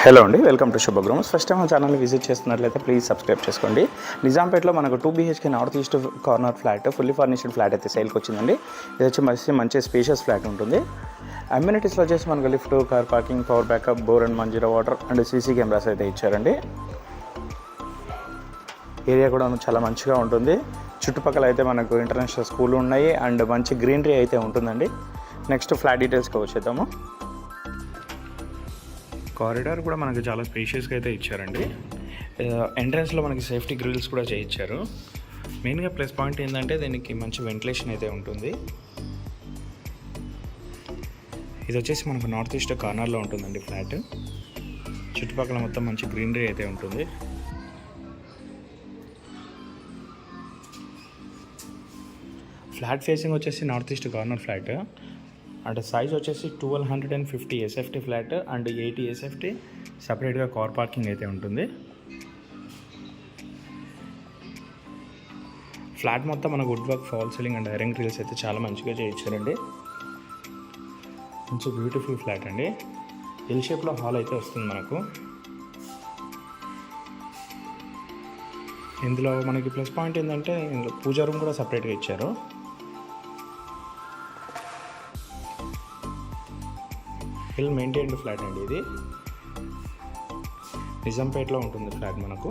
Hello అండి, welcome to శుభగ్రూమ్స్. First time మా ఛానల్ని విజిట్ చేస్తున్నట్లయితే ప్లీజ్ సబ్స్క్రైబ్ చేసుకోండి. నిజాంపేటలో మనకు 2 BHK north east corner flat, fully furnished flat అయితే సేల్కి వచ్చిందండి. ఇది వచ్చి మంచి స్పేషియస్ ఫ్లాట్ ఉంటుంది. అమ్యూనిటీస్లో వచ్చేసి మనకు lift, car parking, power backup, bore and Manjira water and CC cameras అయితే ఇచ్చారండి. ఏరియా కూడా చాలా మంచిగా ఉంటుంది. చుట్టుపక్కల అయితే మనకు ఇంటర్నేషనల్ స్కూల్ ఉన్నాయి అండ్ మంచి గ్రీనరీ అయితే ఉంటుందండి. నెక్స్ట్ ఫ్లాట్ డీటెయిల్స్కి వచ్చేద్దాము. కారిడార్ కూడా మనకి చాలా స్పేషియస్గా అయితే ఇచ్చారండి. ఎంట్రన్స్లో మనకి సేఫ్టీ గ్రిల్స్ కూడా చేయించారు. మెయిన్గా ప్లస్ పాయింట్ ఏంటంటే దీనికి మంచి వెంటిలేషన్ అయితే ఉంటుంది. ఇది వచ్చేసి మనకు నార్త్ ఈస్ట్ కార్నర్లో ఉంటుందండి ఫ్లాట్. చుట్టుపక్కల మొత్తం మంచి గ్రీనరీ అయితే ఉంటుంది. ఫ్లాట్ ఫేసింగ్ వచ్చేసి north east corner flat and size వచ్చేసి 1250 SFT ఫ్లాట్ అండ్ 80 SFT సపరేట్గా కార్ పార్కింగ్ అయితే ఉంటుంది. ఫ్లాట్ మొత్తం మన wood work, false ceiling and iron grills అయితే చాలా మంచిగా చేయించారండి. మంచి బ్యూటిఫుల్ ఫ్లాట్ అండి. ఎల్ షేప్లో హాల్ అయితే వస్తుంది మనకు. ఇందులో మనకి ప్లస్ పాయింట్ ఏంటంటే పూజా రూమ్ కూడా సపరేట్గా ఇచ్చారు. వెల్ మెయింటైన్డ్ ఫ్లాట్ అండి. ఇది నిజాంపేటలో ఉంటుంది ఫ్లాట్ మనకు.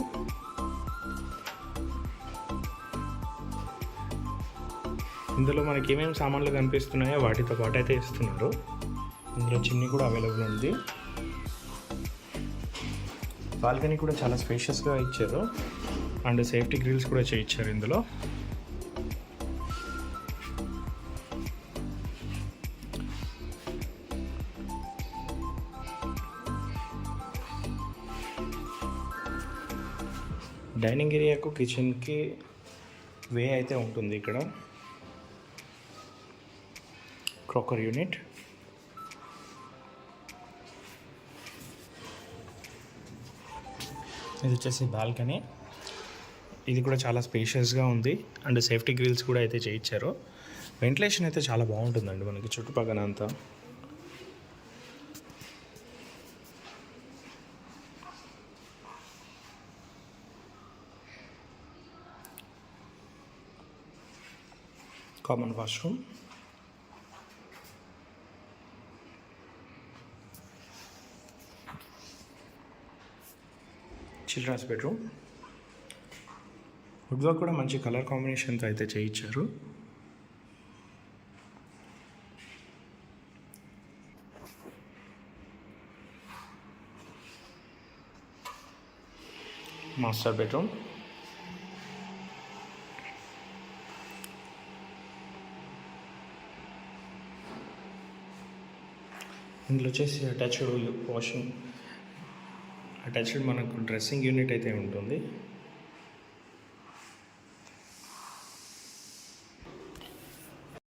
ఇందులో మనకి ఏమేమి సామాన్లు కనిపిస్తున్నాయో వాటితో పాటు అయితే ఇస్తున్నారు. ఇందులో చిన్ని కూడా అవైలబుల్ ఉంది. బాల్కనీ కూడా చాలా స్పేషియస్గా ఇచ్చారు అండ్ సేఫ్టీ గ్రిల్స్ కూడా చేయించారు ఇందులో. డైనింగ్ ఏరియాకు కిచెన్కి వే అయితే ఉంటుంది. ఇక్కడ క్రోకర్ యూనిట్, ఇది వచ్చేసి బాల్కనీ. ఇది కూడా చాలా స్పేషియస్గా ఉంది అండ్ సేఫ్టీ గ్రిల్స్ కూడా అయితే చేయించారు. వెంటిలేషన్ అయితే చాలా బాగుంటుందండి మనకి చుట్టుపక్కల అంతా. Common washroom, children's bedroom. Wood work కూడా మంచి కలర్ కాంబినేషన్తో అయితే చేయించారు. మాస్టర్ బెడ్రూమ్, ఇందులో వచ్చేసి అటాచ్డ్ మనకు డ్రెస్సింగ్ యూనిట్ అయితే ఉంటుంది.